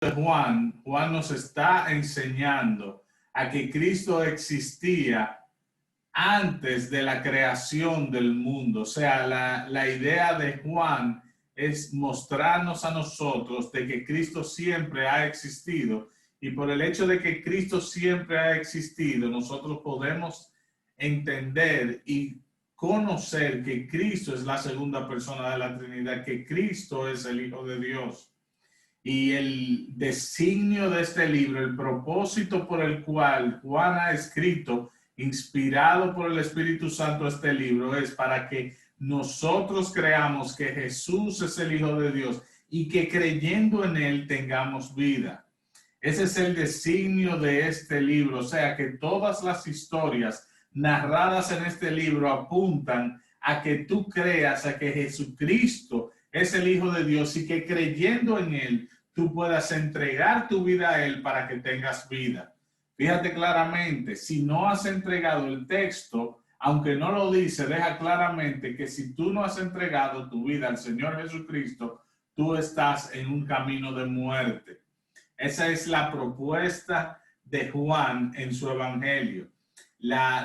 de Juan, Juan nos está enseñando a que Cristo existía antes de la creación del mundo. O sea, la idea de Juan es mostrarnos a nosotros de que Cristo siempre ha existido, y por el hecho de que Cristo siempre ha existido, nosotros podemos entender y conocer que Cristo es la segunda persona de la Trinidad, que Cristo es el Hijo de Dios. Y el designio de este libro, el propósito por el cual Juan ha escrito, inspirado por el Espíritu Santo, este libro, es para que nosotros creamos que Jesús es el Hijo de Dios y que creyendo en Él tengamos vida. Ese es el designio de este libro. O sea que todas las historias narradas en este libro apuntan a que tú creas a que Jesucristo es el Hijo de Dios y que creyendo en Él tú puedas entregar tu vida a Él para que tengas vida. Fíjate claramente, si no has entregado el texto, aunque no lo dice, deja claramente que si tú no has entregado tu vida al Señor Jesucristo, tú estás en un camino de muerte. Esa es la propuesta de Juan en su evangelio.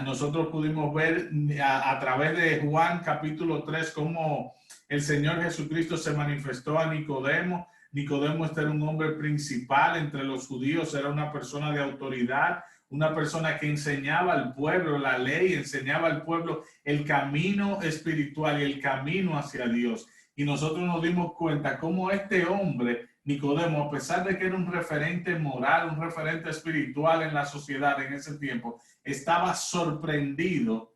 Nosotros pudimos ver a través de Juan capítulo 3 cómo el Señor Jesucristo se manifestó a Nicodemo. Nicodemo era un hombre principal entre los judíos, era una persona de autoridad, una persona que enseñaba al pueblo la ley, enseñaba al pueblo el camino espiritual y el camino hacia Dios. Y nosotros nos dimos cuenta cómo este hombre, Nicodemo, a pesar de que era un referente moral, un referente espiritual en la sociedad en ese tiempo, estaba sorprendido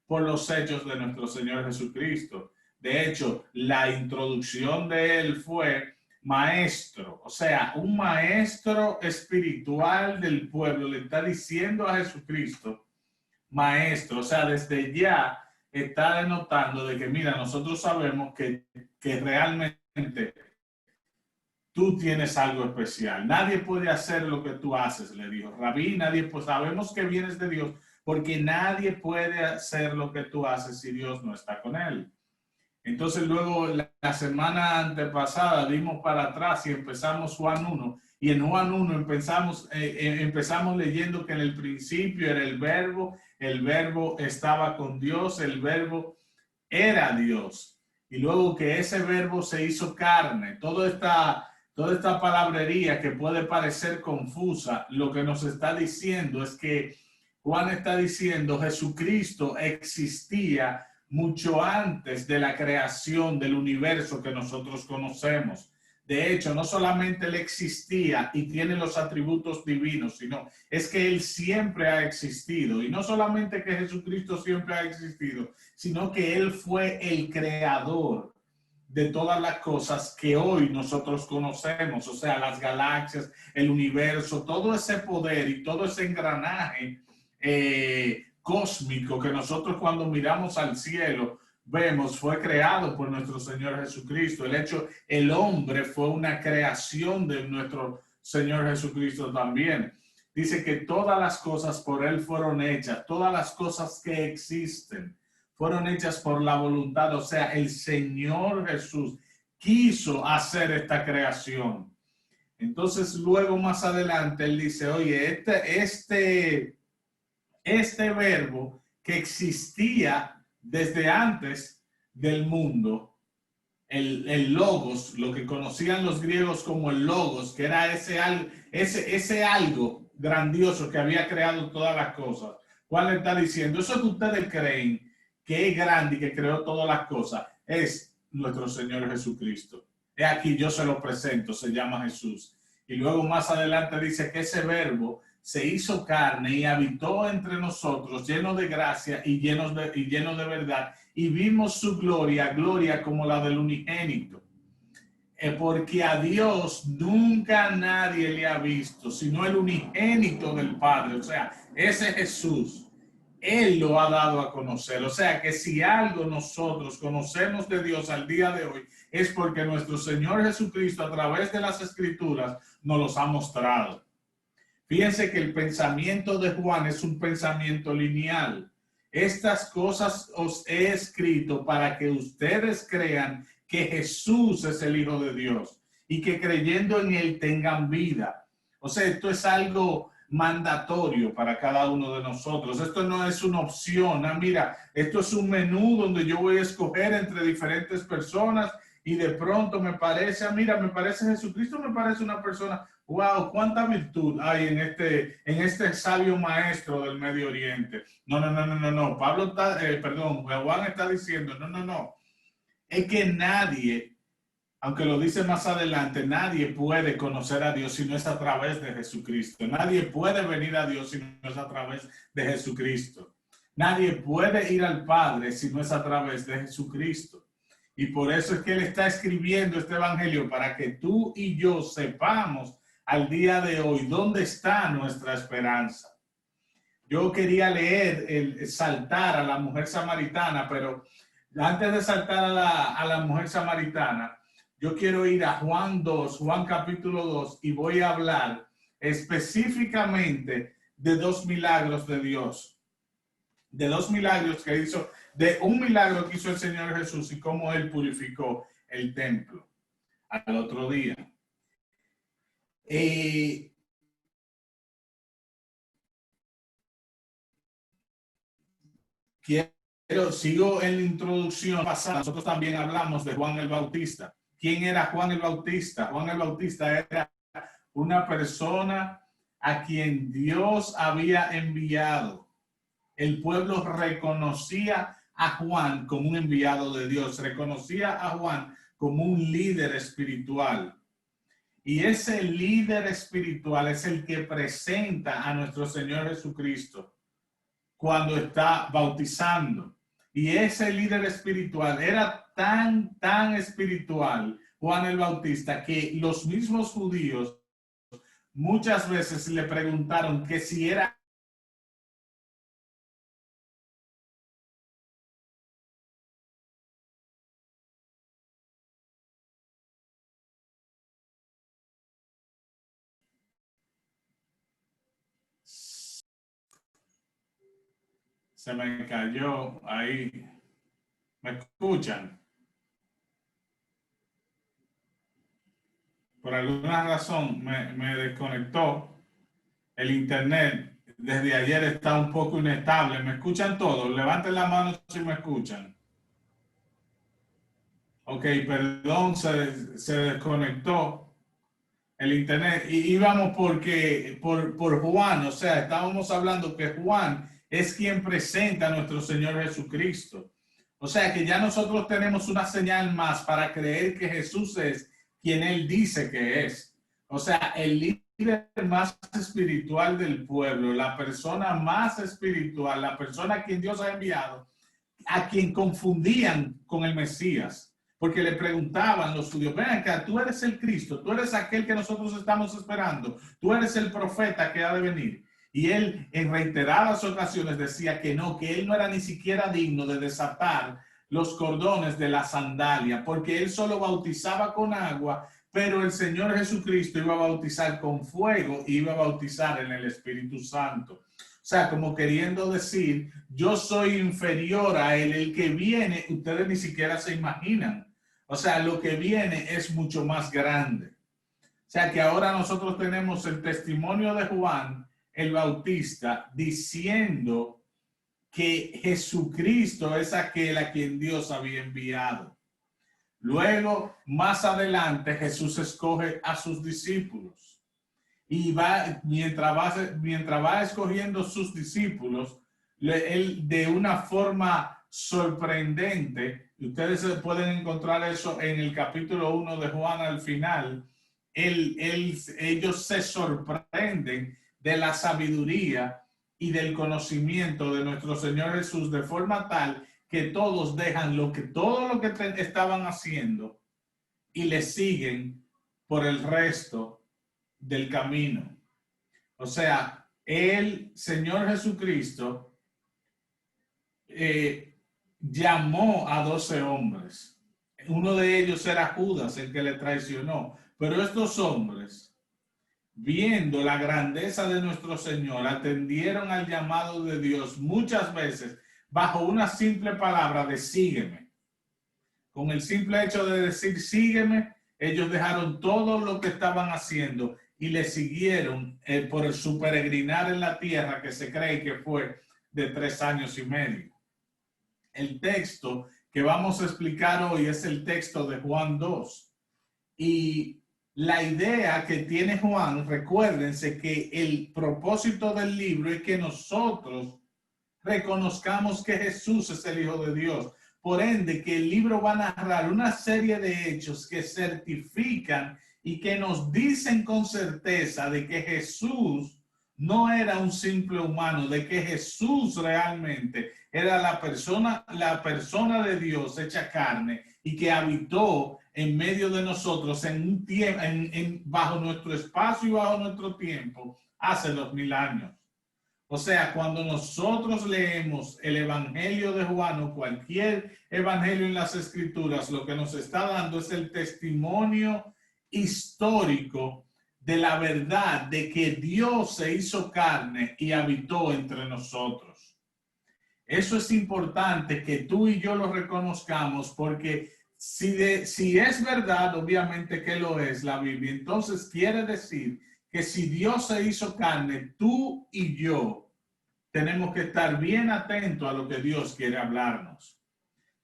por los hechos de nuestro Señor Jesucristo. De hecho, la introducción de él fue maestro, o sea, un maestro espiritual del pueblo le está diciendo a Jesucristo, maestro, o sea, desde ya está denotando de que, mira, nosotros sabemos que realmente tú tienes algo especial. Nadie puede hacer lo que tú haces, le dijo. Rabí, nadie, pues sabemos que vienes de Dios, porque nadie puede hacer lo que tú haces si Dios no está con él. Entonces luego la semana antepasada dimos para atrás y empezamos Juan 1. Y en Juan 1 empezamos leyendo que en el principio era el verbo estaba con Dios, el verbo era Dios. Y luego que ese verbo se hizo carne. Toda esta palabrería que puede parecer confusa, lo que nos está diciendo es que Juan está diciendo Jesucristo existía mucho antes de la creación del universo que nosotros conocemos. De hecho, no solamente él existía y tiene los atributos divinos, sino es que él siempre ha existido. Y no solamente que Jesucristo siempre ha existido, sino que él fue el creador de todas las cosas que hoy nosotros conocemos, o sea, las galaxias, el universo, todo ese poder y todo ese engranaje cósmico que nosotros cuando miramos al cielo vemos fue creado por nuestro Señor Jesucristo. El hombre fue una creación de nuestro Señor Jesucristo también. Dice que todas las cosas por él fueron hechas, todas las cosas que existen fueron hechas por la voluntad, o sea, el Señor Jesús quiso hacer esta creación. Entonces luego más adelante él dice, oye, este verbo que existía desde antes del mundo, el logos, lo que conocían los griegos como el logos, que era ese algo grandioso que había creado todas las cosas. ¿Cuál está diciendo? Eso que ustedes creen que es grande y que creó todas las cosas, es nuestro Señor Jesucristo. He aquí yo se lo presento, se llama Jesús. Y luego más adelante dice que ese verbo se hizo carne y habitó entre nosotros, lleno de gracia y lleno de verdad, y vimos su gloria como la del unigénito. Porque a Dios nunca nadie le ha visto, sino el unigénito del Padre, o sea, ese Jesús. Él lo ha dado a conocer. O sea que si algo nosotros conocemos de Dios al día de hoy es porque nuestro Señor Jesucristo a través de las Escrituras nos los ha mostrado. Fíjense que el pensamiento de Juan es un pensamiento lineal. Estas cosas os he escrito para que ustedes crean que Jesús es el Hijo de Dios y que creyendo en él tengan vida. O sea, esto es algo mandatorio para cada uno de nosotros. Esto no es una opción. Mira, esto es un menú donde yo voy a escoger entre diferentes personas y de pronto me parece, mira, me parece Jesucristo, me parece una persona, wow, cuánta virtud hay en este sabio maestro del Medio Oriente. No, no, no, no, no, no. Pablo está, Juan está diciendo, no, no, no. Es que nadie, aunque lo dice más adelante, nadie puede conocer a Dios si no es a través de Jesucristo. Nadie puede venir a Dios si no es a través de Jesucristo. Nadie puede ir al Padre si no es a través de Jesucristo. Y por eso es que él está escribiendo este evangelio para que tú y yo sepamos al día de hoy dónde está nuestra esperanza. Yo quería leer, saltar a la mujer samaritana, pero antes de saltar a la mujer samaritana, yo quiero ir a Juan 2, Juan capítulo 2, y voy a hablar específicamente de dos milagros de Dios. De dos milagros que hizo, de un milagro que hizo el Señor Jesús y cómo él purificó el templo al otro día. Sigo en la introducción pasada. Nosotros también hablamos de Juan el Bautista. ¿Quién era Juan el Bautista? Juan el Bautista era una persona a quien Dios había enviado. El pueblo reconocía a Juan como un enviado de Dios, reconocía a Juan como un líder espiritual. Y ese líder espiritual es el que presenta a nuestro Señor Jesucristo cuando está bautizando. Y ese líder espiritual era tan espiritual, Juan el Bautista, que los mismos judíos muchas veces le preguntaron que si era se me cayó ahí. ¿Me escuchan? Por alguna razón me desconectó el internet. Desde ayer está un poco inestable. ¿Me escuchan todos? Levanten la mano si me escuchan. Ok, perdón, se desconectó el internet. Y íbamos por Juan, o sea, estábamos hablando que Juan es quien presenta a nuestro Señor Jesucristo. O sea que ya nosotros tenemos una señal más para creer que Jesús es quien él dice que es. O sea, el líder más espiritual del pueblo, la persona más espiritual, la persona a quien Dios ha enviado, a quien confundían con el Mesías. Porque le preguntaban los judíos, ven acá, tú eres el Cristo, tú eres aquel que nosotros estamos esperando, tú eres el profeta que ha de venir. Y él en reiteradas ocasiones decía que él no era ni siquiera digno de desatar los cordones de la sandalia, porque él solo bautizaba con agua, pero el Señor Jesucristo iba a bautizar con fuego y iba a bautizar en el Espíritu Santo. O sea, como queriendo decir, yo soy inferior a él, el que viene, ustedes ni siquiera se imaginan. O sea, lo que viene es mucho más grande. O sea, que ahora nosotros tenemos el testimonio de Juan el Bautista diciendo que Jesucristo es aquel a quien Dios había enviado. Luego, más adelante, Jesús escoge a sus discípulos. Y mientras va escogiendo sus discípulos, él de una forma sorprendente, ustedes pueden encontrar eso en el capítulo 1 de Juan al final, ellos se sorprenden de la sabiduría y del conocimiento de nuestro Señor Jesús, de forma tal que todos dejan todo lo que estaban haciendo y le siguen por el resto del camino. O sea, el Señor Jesucristo llamó a 12 hombres. Uno de ellos era Judas, el que le traicionó. Pero estos hombres, viendo la grandeza de nuestro Señor, atendieron al llamado de Dios muchas veces bajo una simple palabra de sígueme. Con el simple hecho de decir sígueme, ellos dejaron todo lo que estaban haciendo y le siguieron por su peregrinar en la tierra, que se cree que fue de 3 años y medio. El texto que vamos a explicar hoy es el texto de Juan 2. Y la idea que tiene Juan, recuérdense que el propósito del libro es que nosotros reconozcamos que Jesús es el Hijo de Dios. Por ende, que el libro va a narrar una serie de hechos que certifican y que nos dicen con certeza de que Jesús no era un simple humano, de que Jesús realmente era la persona de Dios hecha carne y que habitó en medio de nosotros en un tiempo, bajo nuestro espacio y bajo nuestro tiempo hace 2000 años. O sea, cuando nosotros leemos el Evangelio de Juan o cualquier evangelio en las Escrituras, lo que nos está dando es el testimonio histórico de la verdad de que Dios se hizo carne y habitó entre nosotros. Eso es importante que tú y yo lo reconozcamos, porque si es verdad, obviamente que lo es la Biblia, entonces quiere decir que si Dios se hizo carne, tú y yo tenemos que estar bien atentos a lo que Dios quiere hablarnos.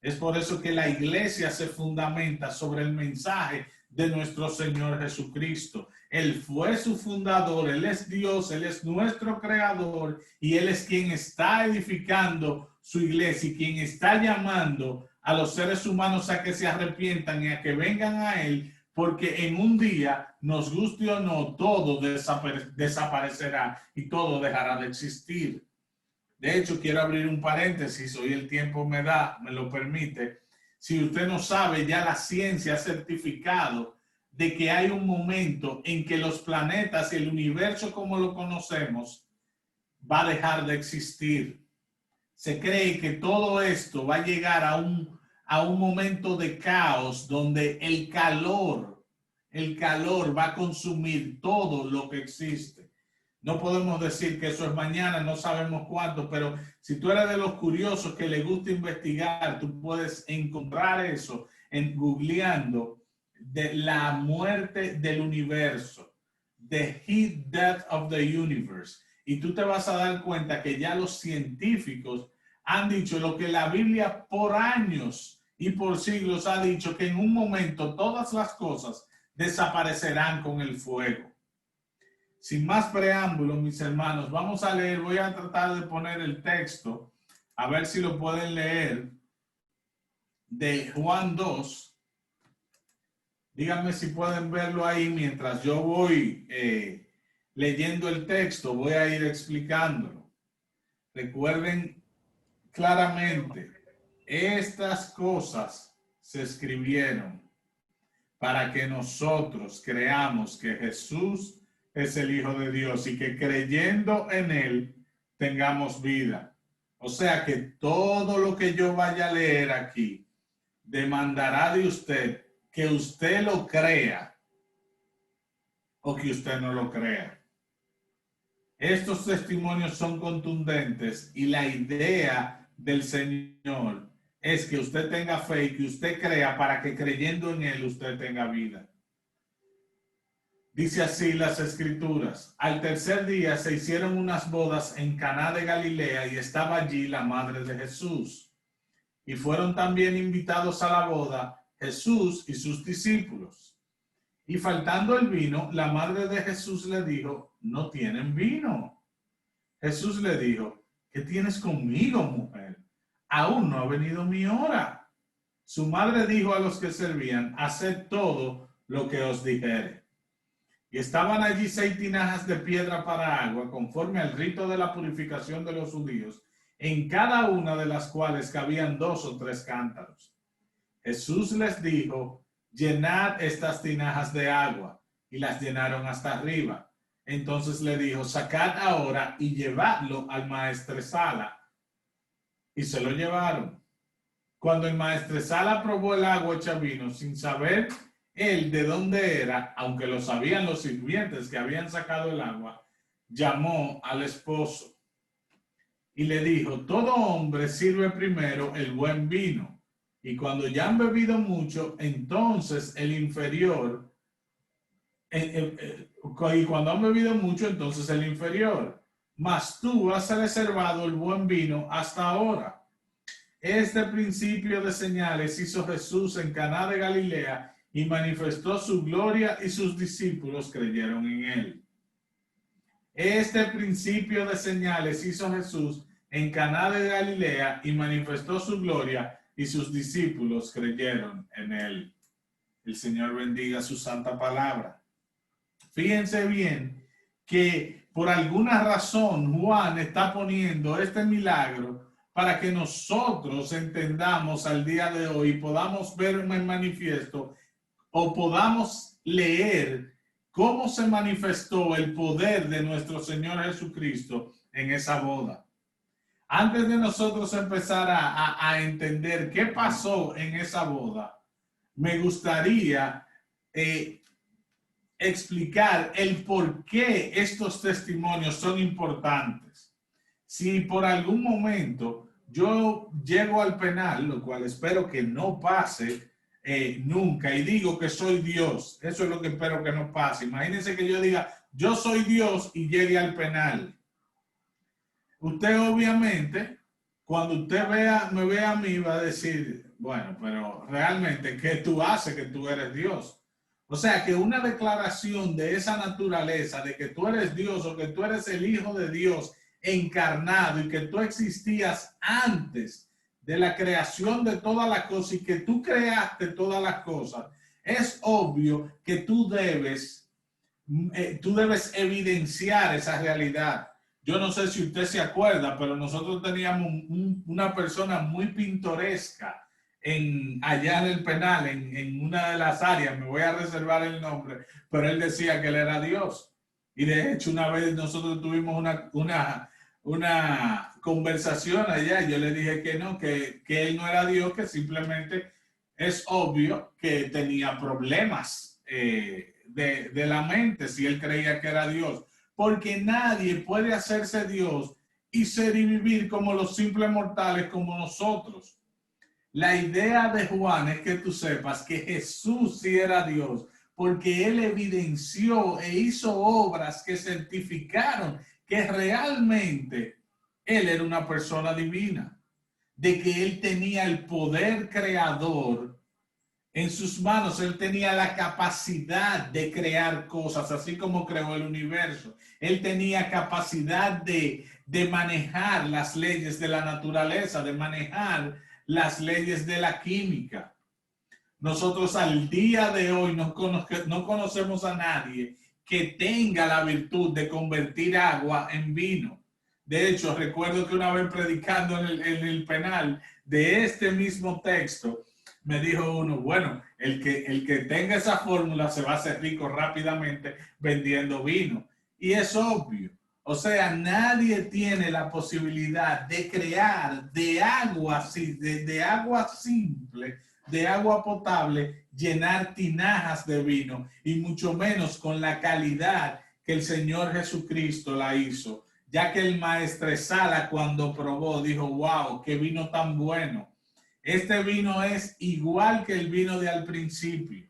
Es por eso que la iglesia se fundamenta sobre el mensaje de nuestro Señor Jesucristo. Él fue su fundador, Él es Dios, Él es nuestro creador y Él es quien está edificando su iglesia y quien está llamando a los seres humanos a que se arrepientan y a que vengan a Él, porque en un día, nos guste o no, todo desaparecerá y todo dejará de existir. De hecho, quiero abrir un paréntesis, hoy el tiempo me lo permite. Si usted no sabe, ya la ciencia ha certificado de que hay un momento en que los planetas y el universo como lo conocemos va a dejar de existir. Se cree que todo esto va a llegar a un momento de caos donde el calor va a consumir todo lo que existe. No podemos decir que eso es mañana, no sabemos cuánto, pero si tú eres de los curiosos que le gusta investigar, tú puedes encontrar eso en googleando de la muerte del universo, the heat death of the universe. Y tú te vas a dar cuenta que ya los científicos han dicho lo que la Biblia por años y por siglos ha dicho, que en un momento todas las cosas desaparecerán con el fuego. Sin más preámbulos, mis hermanos, vamos a leer, voy a tratar de poner el texto, a ver si lo pueden leer, de Juan 2. Díganme si pueden verlo ahí mientras yo voy leyendo el texto, voy a ir explicándolo. Recuerden claramente, estas cosas se escribieron para que nosotros creamos que Jesús es el Hijo de Dios y que creyendo en Él tengamos vida. O sea que todo lo que yo vaya a leer aquí demandará de usted que usted lo crea o que usted no lo crea. Estos testimonios son contundentes y la idea del Señor es que usted tenga fe y que usted crea para que creyendo en Él usted tenga vida. Dice así las Escrituras: al tercer día se hicieron unas bodas en Caná de Galilea y estaba allí la madre de Jesús. Y fueron también invitados a la boda Jesús y sus discípulos. Y faltando el vino, la madre de Jesús le dijo: no tienen vino. Jesús le dijo: ¿qué tienes conmigo, mujer? Aún no ha venido mi hora. Su madre dijo a los que servían: haced todo lo que os dijere. Y estaban allí 6 tinajas de piedra para agua, conforme al rito de la purificación de los judíos, en cada una de las cuales cabían 2 o 3 cántaros. Jesús les dijo: llenad estas tinajas de agua, y las llenaron hasta arriba. Entonces le dijo: sacad ahora y llevadlo al maestresala. Y se lo llevaron. Cuando el maestresala probó el agua hecha vino, sin saber él de dónde era, aunque lo sabían los sirvientes que habían sacado el agua, llamó al esposo y le dijo: todo hombre sirve primero el buen vino, Y cuando ya han bebido mucho, entonces el inferior, y cuando han bebido mucho, entonces el inferior. Mas tú has reservado el buen vino hasta ahora. Este principio de señales hizo Jesús en Caná de Galilea y manifestó su gloria y sus discípulos creyeron en él. Este principio de señales hizo Jesús en Caná de Galilea y manifestó su gloria y sus discípulos creyeron en él. El Señor bendiga su santa palabra. Fíjense bien que por alguna razón Juan está poniendo este milagro para que nosotros entendamos al día de hoy, podamos ver en manifiesto o podamos leer cómo se manifestó el poder de nuestro Señor Jesucristo en esa boda. Antes de nosotros empezar a entender qué pasó en esa boda, me gustaría explicar el por qué estos testimonios son importantes. Si por algún momento yo llego al penal, lo cual espero que no pase nunca, y digo que soy Dios, eso es lo que espero que no pase. Imagínense que yo diga, yo soy Dios y llegue al penal. Usted obviamente, cuando usted me vea a mí, va a decir, bueno, pero realmente, ¿qué tú haces que tú eres Dios? O sea, que una declaración de esa naturaleza, de que tú eres Dios o que tú eres el Hijo de Dios encarnado y que tú existías antes de la creación de todas las cosas y que tú creaste todas las cosas, es obvio que tú debes evidenciar esa realidad. Yo no sé si usted se acuerda, pero nosotros teníamos una persona muy pintoresca allá en el penal, en una de las áreas, me voy a reservar el nombre, pero él decía que él era Dios. Y de hecho una vez nosotros tuvimos una conversación allá, y yo le dije que no, que él no era Dios, que simplemente es obvio que tenía problemas de la mente si él creía que era Dios. Porque nadie puede hacerse Dios y ser y vivir como los simples mortales como nosotros. La idea de Juan es que tú sepas que Jesús sí era Dios, porque él evidenció e hizo obras que certificaron que realmente él era una persona divina, de que él tenía el poder creador en sus manos. Él tenía la capacidad de crear cosas, así como creó el universo. Él tenía capacidad de manejar las leyes de la naturaleza, de manejar las leyes de la química. Nosotros al día de hoy no conocemos a nadie que tenga la virtud de convertir agua en vino. De hecho, recuerdo que una vez predicando en el penal de este mismo texto, me dijo uno, bueno, el que tenga esa fórmula se va a hacer rico rápidamente vendiendo vino. Y es obvio. O sea, nadie tiene la posibilidad de crear de agua simple, de agua potable, llenar tinajas de vino, y mucho menos con la calidad que el Señor Jesucristo la hizo. Ya que el maestresala, cuando probó, dijo, wow, qué vino tan bueno. Este vino es igual que el vino de al principio.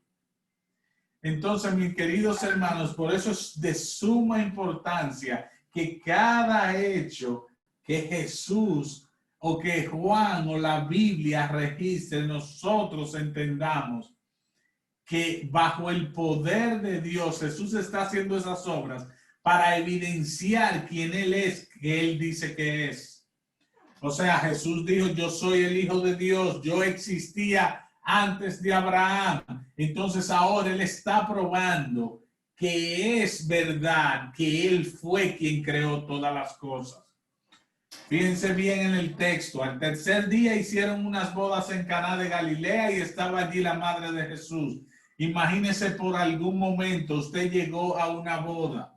Entonces, mis queridos hermanos, por eso es de suma importancia que cada hecho que Jesús o que Juan o la Biblia registre, nosotros entendamos que bajo el poder de Dios Jesús está haciendo esas obras para evidenciar quién Él es, que Él dice que es. O sea, Jesús dijo, yo soy el Hijo de Dios, yo existía antes de Abraham. Entonces ahora Él está probando que es verdad que Él fue quien creó todas las cosas. Fíjense bien en el texto. Al tercer día hicieron unas bodas en Caná de Galilea y estaba allí la madre de Jesús. Imagínese por algún momento usted llegó a una boda.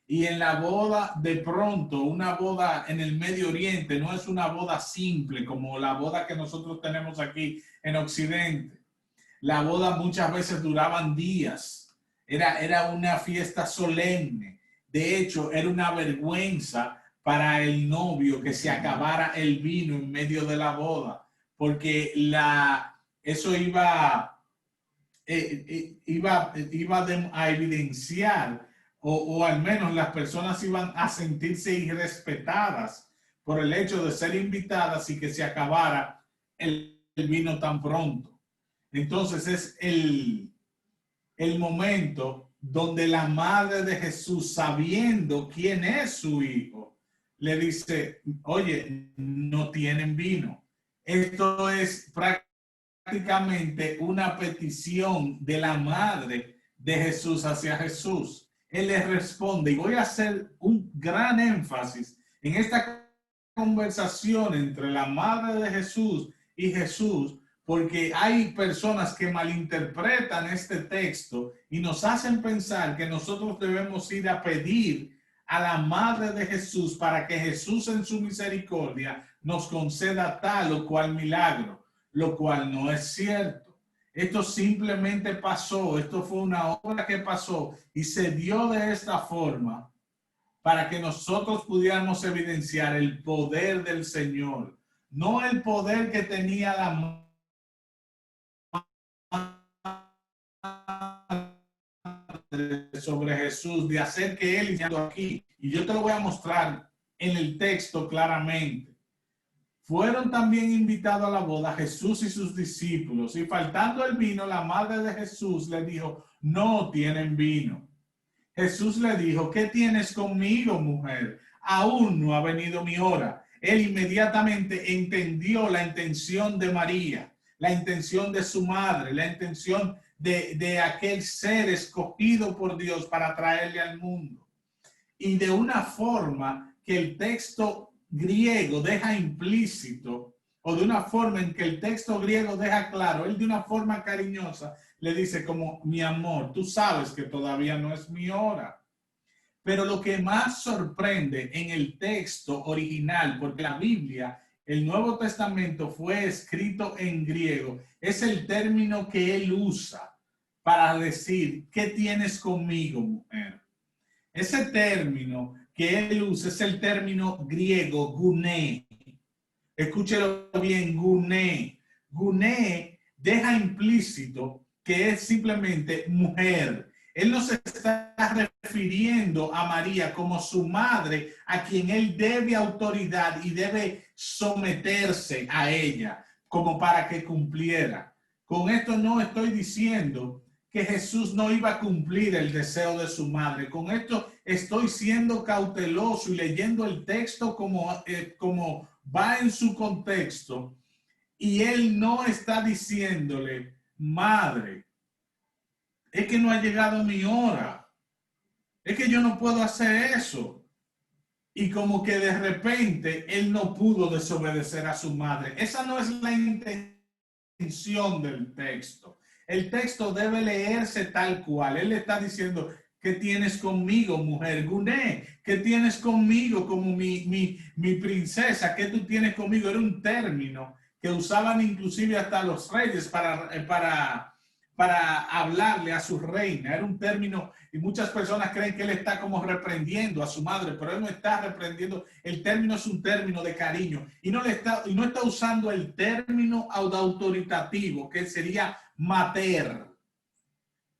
Y en la boda, de pronto, una boda en el Medio Oriente no es una boda simple como la boda que nosotros tenemos aquí en Occidente. La boda muchas veces duraban días. Era una fiesta solemne. De hecho, era una vergüenza para el novio que se acabara el vino en medio de la boda, porque eso iba a evidenciar, o al menos las personas iban a sentirse irrespetadas por el hecho de ser invitadas y que se acabara el vino tan pronto. Entonces es el momento donde la madre de Jesús, sabiendo quién es su hijo, le dice, oye, no tienen vino. Esto es prácticamente una petición de la madre de Jesús hacia Jesús. Él le responde, y voy a hacer un gran énfasis en esta conversación entre la madre de Jesús y Jesús, porque hay personas que malinterpretan este texto y nos hacen pensar que nosotros debemos ir a pedir a la madre de Jesús para que Jesús en su misericordia nos conceda tal o cual milagro, lo cual no es cierto. Esto simplemente pasó, esto fue una obra que pasó y se dio de esta forma para que nosotros pudiéramos evidenciar el poder del Señor, no el poder que tenía la sobre Jesús, de hacer que él hiciera aquí. Y yo te lo voy a mostrar en el texto claramente. Fueron también invitados a la boda Jesús y sus discípulos, y faltando el vino, la madre de Jesús le dijo, no tienen vino. Jesús le dijo, ¿qué tienes conmigo, mujer? Aún no ha venido mi hora. Él inmediatamente entendió la intención de María, la intención de su madre, la intención de aquel ser escogido por Dios para traerle al mundo. Y de una forma que el texto griego deja implícito, o de una forma en que el texto griego deja claro, él de una forma cariñosa le dice como, mi amor, tú sabes que todavía no es mi hora. Pero lo que más sorprende en el texto original, porque la Biblia, el Nuevo Testamento fue escrito en griego, es el término que él usa para decir, ¿qué tienes conmigo, mujer? Ese término que él usa es el término griego, guné. Escúchelo bien, guné. Guné deja implícito que es simplemente mujer. Él no se está refiriendo a María como su madre, a quien él debe autoridad y debe someterse a ella, como para que cumpliera. Con esto no estoy diciendo que Jesús no iba a cumplir el deseo de su madre. Con esto estoy siendo cauteloso y leyendo el texto como va en su contexto. Y él no está diciéndole, madre, es que no ha llegado mi hora. Es que yo no puedo hacer eso. Y como que de repente él no pudo desobedecer a su madre. Esa no es la intención del texto. El texto debe leerse tal cual. Él le está diciendo, ¿qué tienes conmigo, mujer? Guné, ¿qué tienes conmigo como mi princesa? ¿Qué tú tienes conmigo? Era un término que usaban inclusive hasta los reyes para hablarle a su reina. Era un término, y muchas personas creen que él está como reprendiendo a su madre, pero él no está reprendiendo. El término es un término de cariño y no está usando el término autoritativo, que sería mater,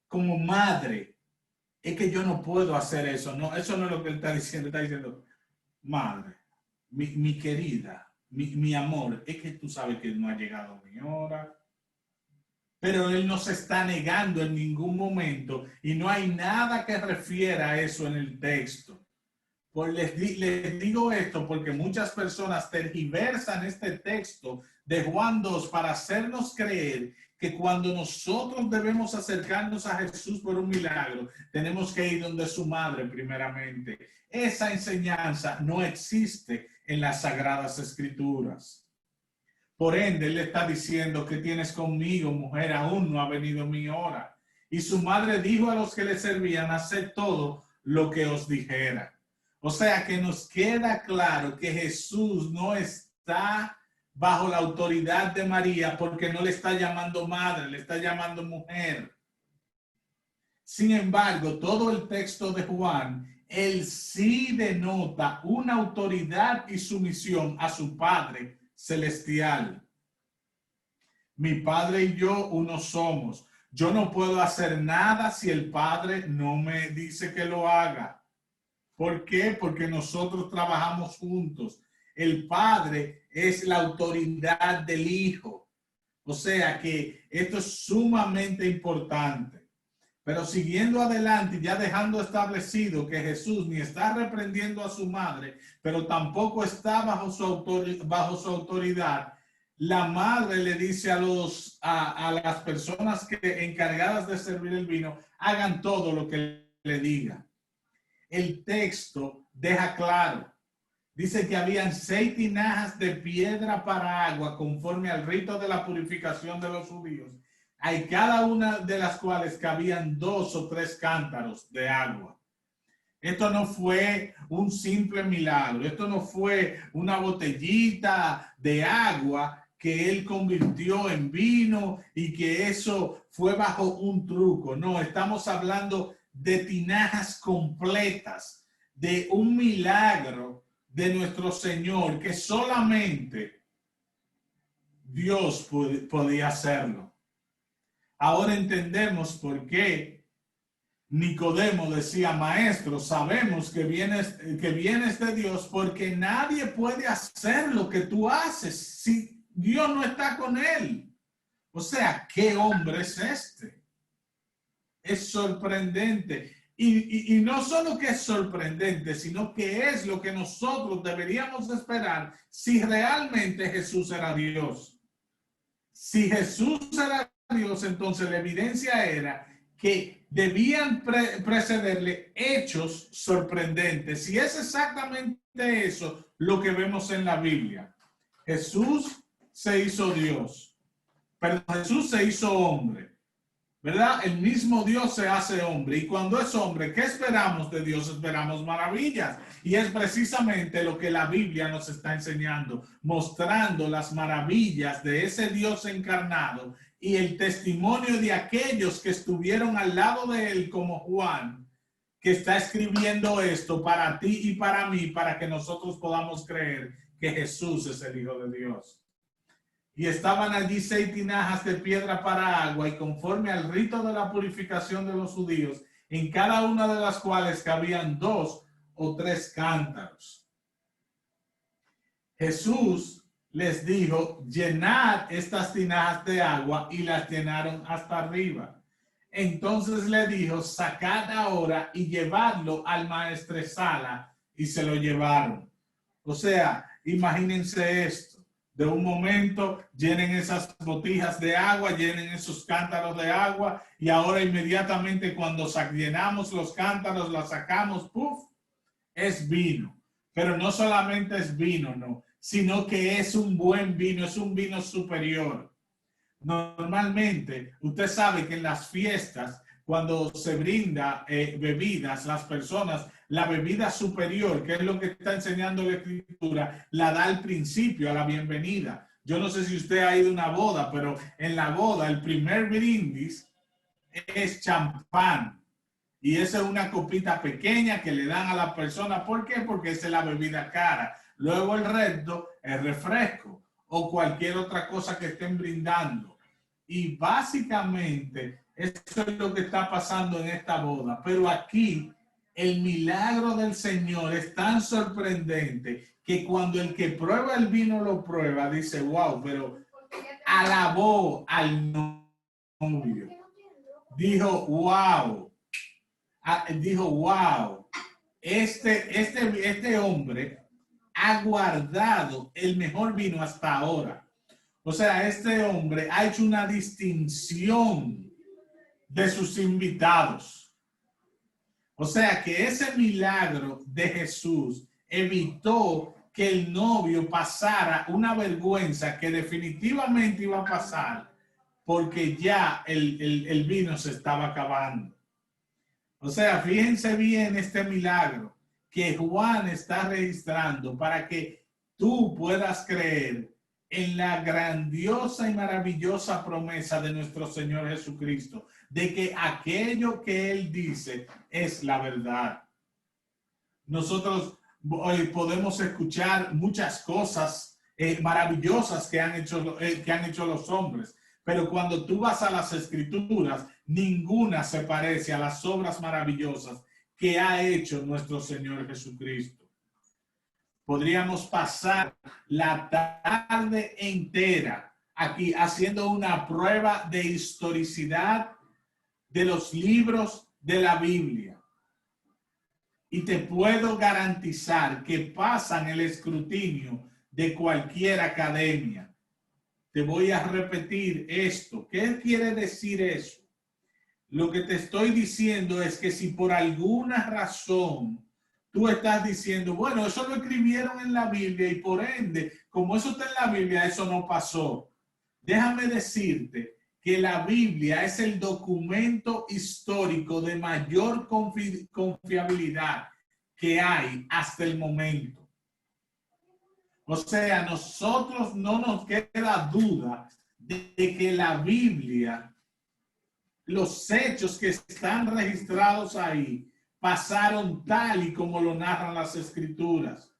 como madre. Es que yo no puedo hacer eso. No, eso no es lo que él está diciendo. Está diciendo, madre, mi querida, mi amor, es que tú sabes que no ha llegado mi hora. Pero él no se está negando en ningún momento y no hay nada que refiera a eso en el texto. Pues les digo esto porque muchas personas tergiversan este texto de Juan 2 para hacernos creer que cuando nosotros debemos acercarnos a Jesús por un milagro, tenemos que ir donde su madre primeramente. Esa enseñanza no existe en las Sagradas Escrituras. Por ende, él le está diciendo, ¿qué tienes conmigo, mujer? Aún no ha venido mi hora. Y su madre dijo a los que le servían, haced todo lo que os dijera. O sea que nos queda claro que Jesús no está bajo la autoridad de María porque no le está llamando madre, le está llamando mujer. Sin embargo, todo el texto de Juan, él sí denota una autoridad y sumisión a su Padre celestial. Mi Padre y yo uno somos. Yo no puedo hacer nada si el Padre no me dice que lo haga. ¿Por qué? Porque nosotros trabajamos juntos. El Padre es la autoridad del Hijo. O sea que esto es sumamente importante. Pero siguiendo adelante, ya dejando establecido que Jesús ni está reprendiendo a su madre, pero tampoco está bajo su autoridad, la madre le dice a las personas encargadas de servir el vino, hagan todo lo que le diga. El texto deja claro. Dice que habían 6 tinajas de piedra para agua conforme al rito de la purificación de los judíos. Hay cada una de las cuales cabían 2 o 3 cántaros de agua. Esto no fue un simple milagro. Esto no fue una botellita de agua que él convirtió en vino y que eso fue bajo un truco. No, estamos hablando de tinajas completas, de un milagro de nuestro Señor que solamente Dios podía hacerlo. Ahora entendemos por qué Nicodemo decía, maestro, sabemos que vienes de Dios porque nadie puede hacer lo que tú haces si Dios no está con él. O sea, ¿qué hombre es este? Es sorprendente. Y no solo que es sorprendente, sino que es lo que nosotros deberíamos esperar si realmente Jesús era Dios. Si Jesús era Dios, entonces la evidencia era que debían precederle hechos sorprendentes. Y es exactamente eso lo que vemos en la Biblia. Jesús se hizo Dios, pero Jesús se hizo hombre. ¿Verdad? El mismo Dios se hace hombre. Y cuando es hombre, ¿qué esperamos de Dios? Esperamos maravillas. Y es precisamente lo que la Biblia nos está enseñando, mostrando las maravillas de ese Dios encarnado y el testimonio de aquellos que estuvieron al lado de él, como Juan, que está escribiendo esto para ti y para mí, para que nosotros podamos creer que Jesús es el Hijo de Dios. Y estaban allí 6 tinajas de piedra para agua, y conforme al rito de la purificación de los judíos, en cada una de las cuales cabían 2 o 3 cántaros. Jesús les dijo, llenad estas tinajas de agua, y las llenaron hasta arriba. Entonces le dijo, sacad ahora y llevadlo al maestresala, y se lo llevaron. O sea, imagínense esto. De un momento llenen esas botijas de agua, llenen esos cántaros de agua, y ahora inmediatamente cuando llenamos los cántaros, la sacamos, ¡puf!, es vino. Pero no solamente es vino, no, sino que es un buen vino, es un vino superior. Normalmente, usted sabe que en las fiestas, cuando se brinda bebidas, las personas, la bebida superior, que es lo que está enseñando la Escritura, la da al principio, a la bienvenida. Yo no sé si usted ha ido a una boda, pero en la boda el primer brindis es champán. Y esa es una copita pequeña que le dan a la persona. ¿Por qué? Porque esa es la bebida cara. Luego el resto es refresco o cualquier otra cosa que estén brindando. Y básicamente eso es lo que está pasando en esta boda. Pero aquí el milagro del Señor es tan sorprendente que cuando el que prueba el vino lo prueba, dice, wow, pero alabó al novio. Dijo, wow. Dijo, wow, este hombre ha guardado el mejor vino hasta ahora. O sea, este hombre ha hecho una distinción de sus invitados. O sea, que ese milagro de Jesús evitó que el novio pasara una vergüenza que definitivamente iba a pasar porque ya el vino se estaba acabando. O sea, fíjense bien este milagro que Juan está registrando para que tú puedas creer en la grandiosa y maravillosa promesa de nuestro Señor Jesucristo, de que aquello que Él dice es la verdad. Nosotros hoy podemos escuchar muchas cosas maravillosas que han hecho los hombres. Pero cuando tú vas a las Escrituras, ninguna se parece a las obras maravillosas que ha hecho nuestro Señor Jesucristo. Podríamos pasar la tarde entera aquí haciendo una prueba de historicidad de los libros de la Biblia. Y te puedo garantizar que pasan el escrutinio de cualquier academia. Te voy a repetir esto. ¿Qué quiere decir eso? Lo que te estoy diciendo es que si por alguna razón tú estás diciendo, bueno, eso lo escribieron en la Biblia y por ende, como eso está en la Biblia, eso no pasó. Déjame decirte que la Biblia es el documento histórico de mayor confiabilidad que hay hasta el momento. O sea, nosotros no nos queda duda de que la Biblia, los hechos que están registrados ahí, pasaron tal y como lo narran las Escrituras.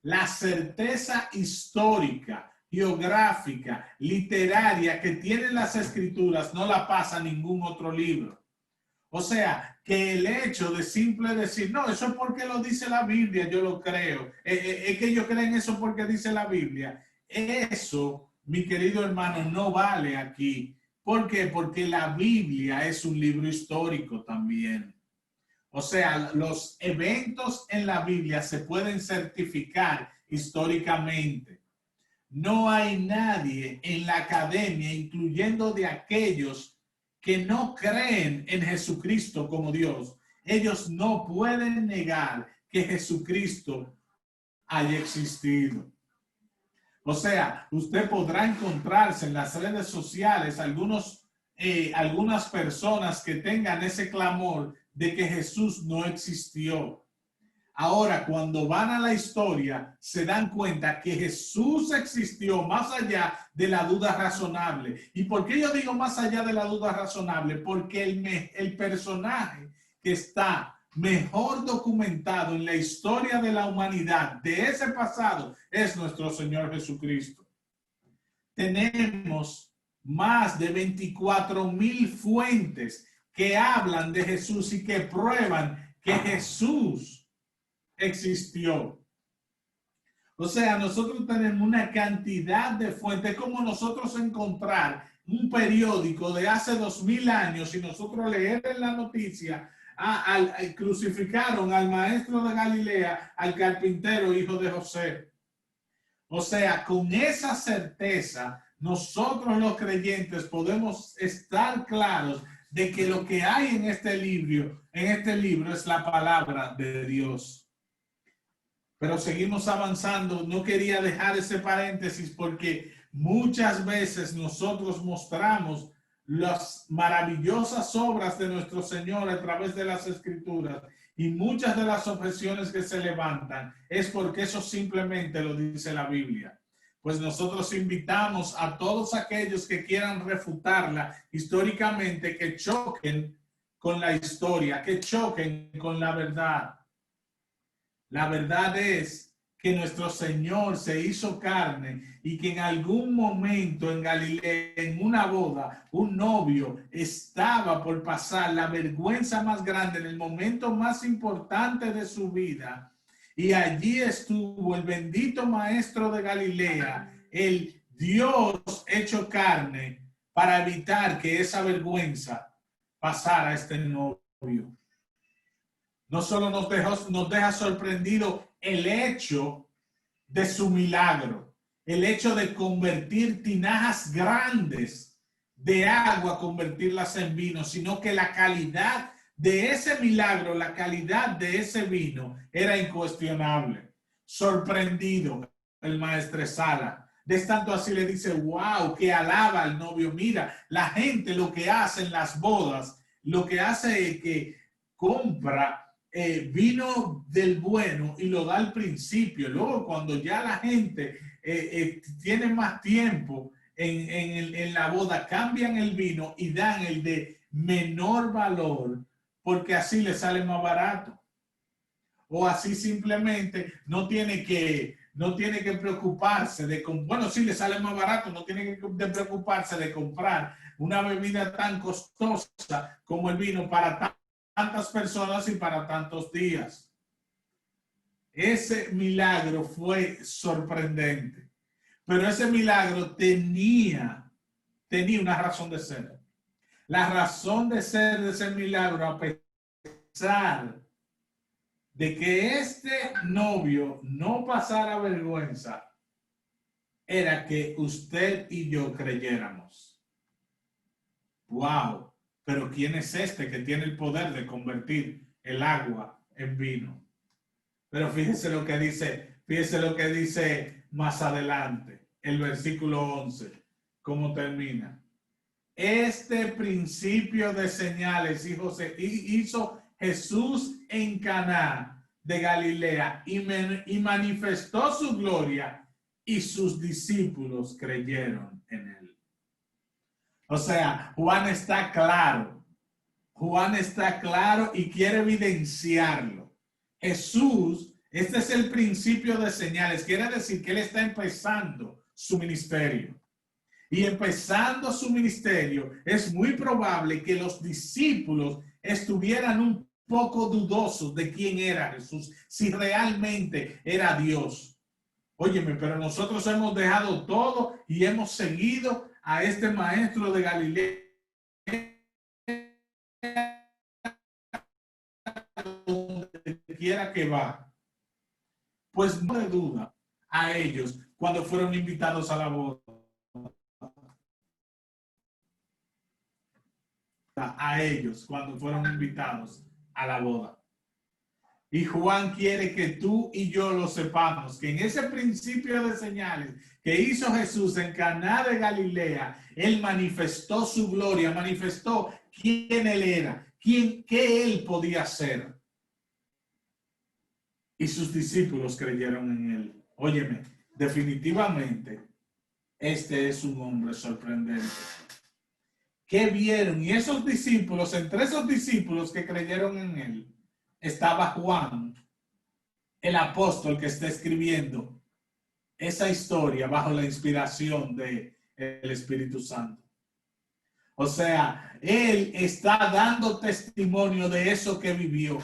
La certeza histórica, geográfica, literaria que tienen las Escrituras no la pasa ningún otro libro. O sea, que el hecho de simple decir, no, eso es porque lo dice la Biblia, yo lo creo. Es que ellos creen eso porque dice la Biblia. Eso, mi querido hermano, no vale aquí. ¿Por qué? Porque la Biblia es un libro histórico también. O sea, los eventos en la Biblia se pueden certificar históricamente. No hay nadie en la academia, incluyendo de aquellos que no creen en Jesucristo como Dios. Ellos no pueden negar que Jesucristo haya existido. O sea, usted podrá encontrarse en las redes sociales algunas personas que tengan ese clamor de que Jesús no existió. Ahora, cuando van a la historia, se dan cuenta que Jesús existió más allá de la duda razonable. ¿Y por qué yo digo más allá de la duda razonable? Porque el personaje que está mejor documentado en la historia de la humanidad, de ese pasado, es nuestro Señor Jesucristo. Tenemos más de 24,000 fuentes que hablan de Jesús y que prueban que Jesús existió. O sea, nosotros tenemos una cantidad de fuentes, como nosotros encontrar un periódico de hace 2000 años y nosotros leer en la noticia, crucificaron al maestro de Galilea, al carpintero hijo de José. O sea, con esa certeza, nosotros los creyentes podemos estar claros de que lo que hay en este libro es la palabra de Dios. Pero seguimos avanzando. No quería dejar ese paréntesis porque muchas veces nosotros mostramos las maravillosas obras de nuestro Señor a través de las Escrituras y muchas de las objeciones que se levantan es porque eso simplemente lo dice la Biblia. Pues nosotros invitamos a todos aquellos que quieran refutarla históricamente, que choquen con la historia, que choquen con la verdad. La verdad es que nuestro Señor se hizo carne y que en algún momento en Galilea, en una boda, un novio estaba por pasar la vergüenza más grande en el momento más importante de su vida. Y allí estuvo el bendito maestro de Galilea, el Dios hecho carne, para evitar que esa vergüenza pasara a este novio. No solo nos deja sorprendido el hecho de su milagro, el hecho de convertir tinajas grandes de agua, convertirlas en vino, sino que la calidad de ese milagro, la calidad de ese vino era incuestionable. Sorprendido el maestresala. De tanto así le dice, wow, que alaba al novio. Mira, la gente lo que hace en las bodas, lo que hace es que compra vino del bueno y lo da al principio. Luego, cuando ya la gente tiene más tiempo en la boda, cambian el vino y dan el de menor valor porque así le sale más barato. O así simplemente no tiene que no tiene que preocuparse de, bueno, sí le sale más barato, no tiene que preocuparse de comprar una bebida tan costosa como el vino para tantas personas y para tantos días. Ese milagro fue sorprendente, pero ese milagro tenía una razón de ser. La razón de ser de ese milagro, a pesar de que este novio no pasara vergüenza, era que usted y yo creyéramos. Wow, pero ¿quién es este que tiene el poder de convertir el agua en vino? Pero fíjese lo que dice más adelante, el versículo 11, cómo termina. Este principio de señales hizo Jesús en Caná de Galilea y manifestó su gloria y sus discípulos creyeron en él. O sea, Juan está claro y quiere evidenciarlo. Jesús, este es el principio de señales, quiere decir que él está empezando su ministerio. Y empezando su ministerio, es muy probable que los discípulos estuvieran un poco dudosos de quién era Jesús, si realmente era Dios. Óyeme, pero nosotros hemos dejado todo y hemos seguido a este maestro de Galilea donde quiera que va. Pues no hay duda a ellos cuando fueron invitados a la boda. A ellos cuando fueron invitados a la boda. Y Juan quiere que tú y yo lo sepamos, que en ese principio de señales que hizo Jesús en Caná de Galilea, él manifestó su gloria, manifestó quién él era, qué él podía hacer. Y sus discípulos creyeron en él. Óyeme, definitivamente, este es un hombre sorprendente. ¿Qué vieron? Y esos discípulos, entre esos discípulos que creyeron en él, estaba Juan, el apóstol que está escribiendo esa historia bajo la inspiración del Espíritu Santo. O sea, él está dando testimonio de eso que vivió.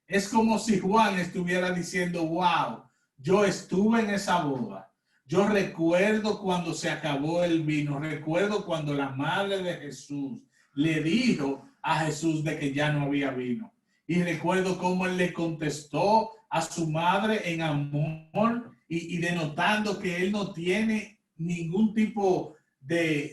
Es como si Juan estuviera diciendo, wow, yo estuve en esa boda. Yo recuerdo cuando se acabó el vino, recuerdo cuando la madre de Jesús le dijo a Jesús de que ya no había vino. Y recuerdo cómo él le contestó a su madre en amor y denotando que él no tiene ningún tipo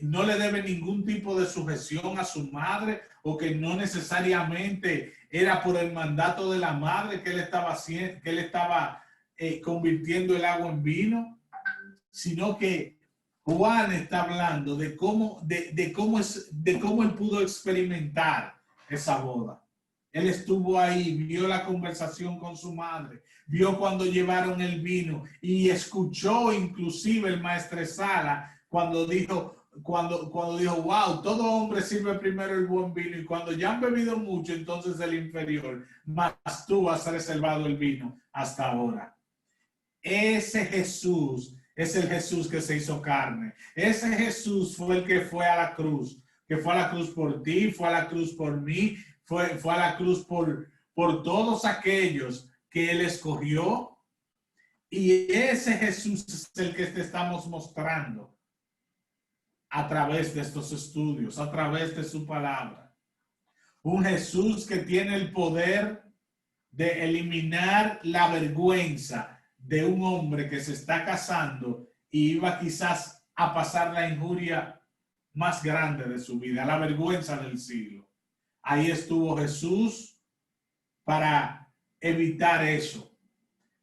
no le debe ningún tipo de sujeción a su madre o que no necesariamente era por el mandato de la madre que él estaba haciendo, que él estaba convirtiendo el agua en vino, sino que Juan está hablando de cómo él pudo experimentar esa boda. Él estuvo ahí, vio la conversación con su madre, vio cuando llevaron el vino y escuchó inclusive el maestresala cuando dijo, wow, todo hombre sirve primero el buen vino y cuando ya han bebido mucho, entonces el inferior, mas tú has reservado el vino hasta ahora. Ese Jesús es el Jesús que se hizo carne. Ese Jesús fue el que fue a la cruz, por ti, fue a la cruz por mí, fue a la cruz por todos aquellos que él escogió. Y ese Jesús es el que te estamos mostrando a través de estos estudios, a través de su palabra. Un Jesús que tiene el poder de eliminar la vergüenza de un hombre que se está casando y iba quizás a pasar la injuria más grande de su vida, la vergüenza del siglo. Ahí estuvo Jesús para evitar eso.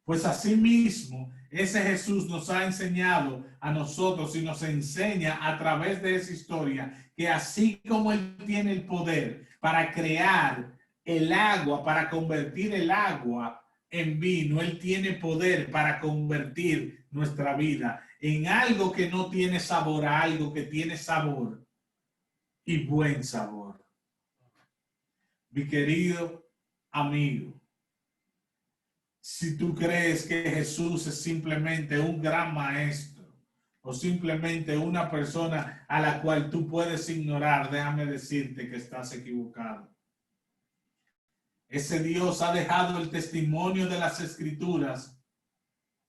Pues asimismo, ese Jesús nos ha enseñado a nosotros y nos enseña a través de esa historia que así como él tiene el poder para crear el agua, para convertir el agua en vino, él tiene poder para convertir nuestra vida en algo que no tiene sabor, a algo que tiene sabor y buen sabor. Mi querido amigo, si tú crees que Jesús es simplemente un gran maestro o simplemente una persona a la cual tú puedes ignorar, déjame decirte que estás equivocado. Ese Dios ha dejado el testimonio de las Escrituras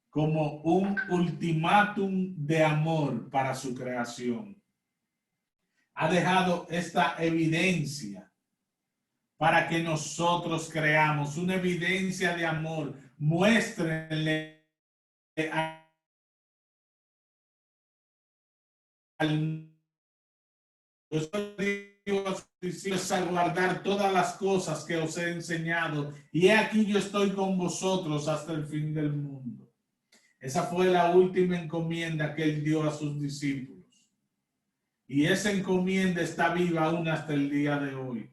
como un ultimátum de amor para su creación. Ha dejado esta evidencia para que nosotros creamos una evidencia de amor. Muéstrenle al Dios a guardar todas las cosas que os he enseñado, y he aquí yo estoy con vosotros hasta el fin del mundo. Esa fue la última encomienda que él dio a sus discípulos. Y esa encomienda está viva aún hasta el día de hoy.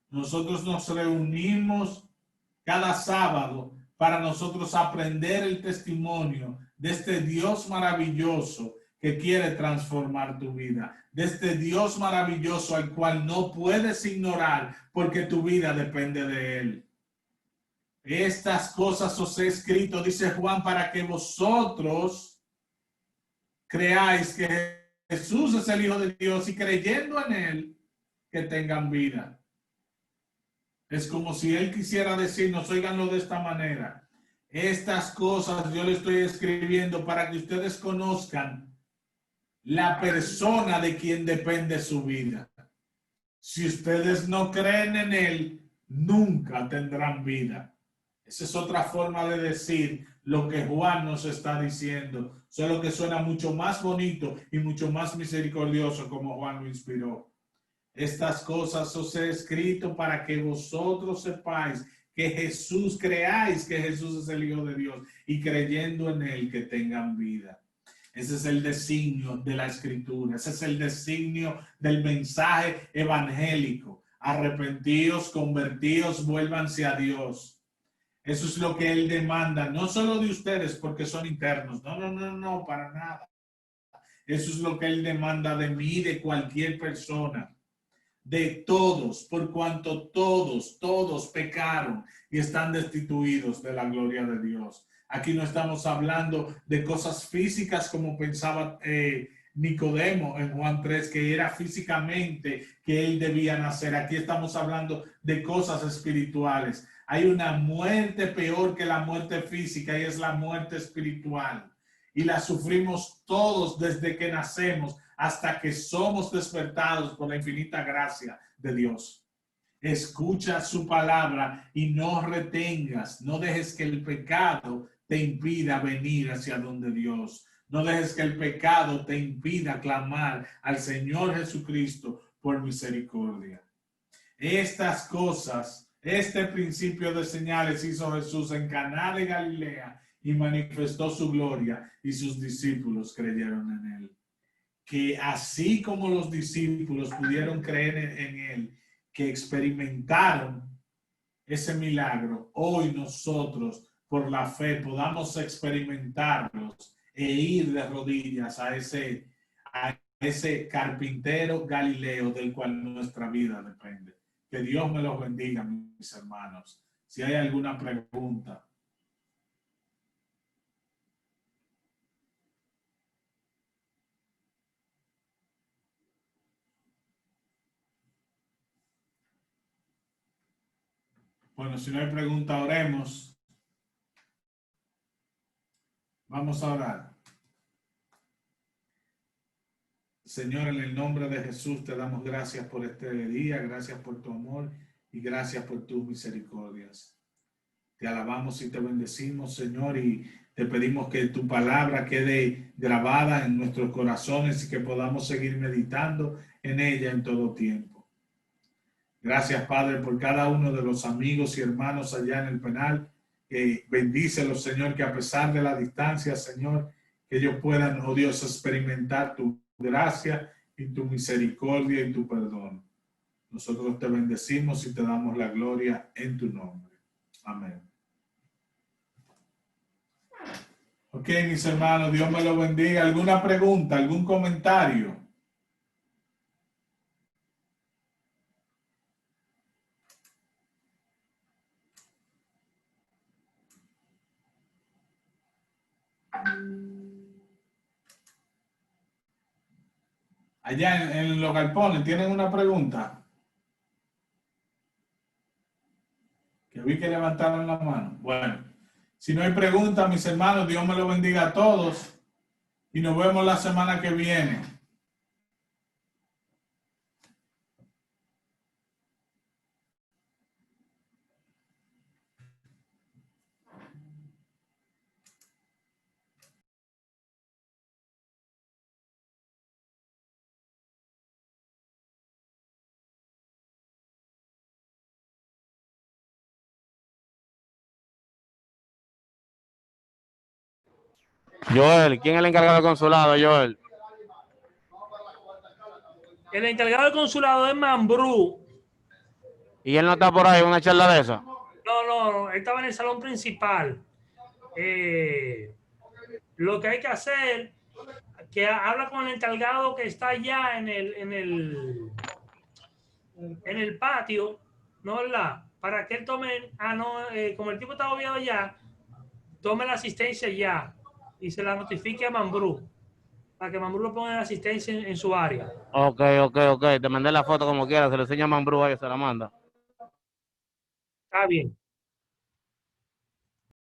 Nosotros nos reunimos cada sábado para nosotros aprender el testimonio de este Dios maravilloso que quiere transformar tu vida, de este Dios maravilloso al cual no puedes ignorar porque tu vida depende de él. Estas cosas os he escrito, dice Juan, para que vosotros creáis que Jesús es el Hijo de Dios y creyendo en él, que tengan vida. Es como si él quisiera decirnos, óiganlo de esta manera. Estas cosas yo le estoy escribiendo para que ustedes conozcan la persona de quien depende su vida. Si ustedes no creen en él, nunca tendrán vida. Esa es otra forma de decir lo que Juan nos está diciendo, solo que suena mucho más bonito y mucho más misericordioso como Juan lo inspiró. Estas cosas os he escrito para que vosotros sepáis que Jesús, creáis que Jesús es el Hijo de Dios y creyendo en él que tengan vida. Ese es el designio de la Escritura, ese es el designio del mensaje evangélico. Arrepentíos, convertíos, vuélvanse a Dios. Eso es lo que él demanda, no solo de ustedes porque son internos, no, para nada. Eso es lo que él demanda de mí, de cualquier persona, de todos, por cuanto todos pecaron y están destituidos de la gloria de Dios. Aquí no estamos hablando de cosas físicas como pensaba Nicodemo en Juan 3, que era físicamente que él debía nacer. Aquí estamos hablando de cosas espirituales. Hay una muerte peor que la muerte física y es la muerte espiritual. Y la sufrimos todos desde que nacemos hasta que somos despertados por la infinita gracia de Dios. Escucha su palabra y no retengas, no dejes que el pecado te impida venir hacia donde Dios. No dejes que el pecado te impida clamar al Señor Jesucristo por misericordia. Estas cosas, este principio de señales hizo Jesús en Caná de Galilea y manifestó su gloria y sus discípulos creyeron en él. Que así como los discípulos pudieron creer en él, que experimentaron ese milagro, hoy nosotros por la fe podamos experimentarlos e ir de rodillas a ese carpintero Galileo del cual nuestra vida depende. Que Dios me los bendiga, mis hermanos. Si hay alguna pregunta. Bueno, si no hay pregunta, oremos. Vamos a orar. Señor, en el nombre de Jesús te damos gracias por este día, gracias por tu amor y gracias por tus misericordias. Te alabamos y te bendecimos, Señor, y te pedimos que tu palabra quede grabada en nuestros corazones y que podamos seguir meditando en ella en todo tiempo. Gracias, Padre, por cada uno de los amigos y hermanos allá en el penal. Bendícelos, Señor, que a pesar de la distancia, Señor, que ellos puedan, oh Dios, experimentar tu gracia y tu misericordia y tu perdón. Nosotros te bendecimos y te damos la gloria en tu nombre. Amén. Ok, mis hermanos, Dios me lo bendiga. ¿Alguna pregunta, algún comentario? Allá en los galpones, ¿tienen una pregunta? Que vi que levantaron la mano. Bueno, si no hay preguntas, mis hermanos, Dios me lo bendiga a todos y nos vemos la semana que viene. Joel, ¿quién es el encargado del consulado, Joel? El encargado del consulado es Mambrú. ¿Y él no está por ahí en una charla de esa? No, él estaba en el salón principal. Lo que hay que hacer, que habla con el encargado que está allá en el patio, ¿no verdad? Para que él tome, como el tipo está obviado ya, tome la asistencia ya y se la notifique a Mambrú, para que Mambrú lo ponga en asistencia en su área. Ok. Te mandé la foto como quieras, se lo enseña a Mambrú ahí, se la manda. Está bien.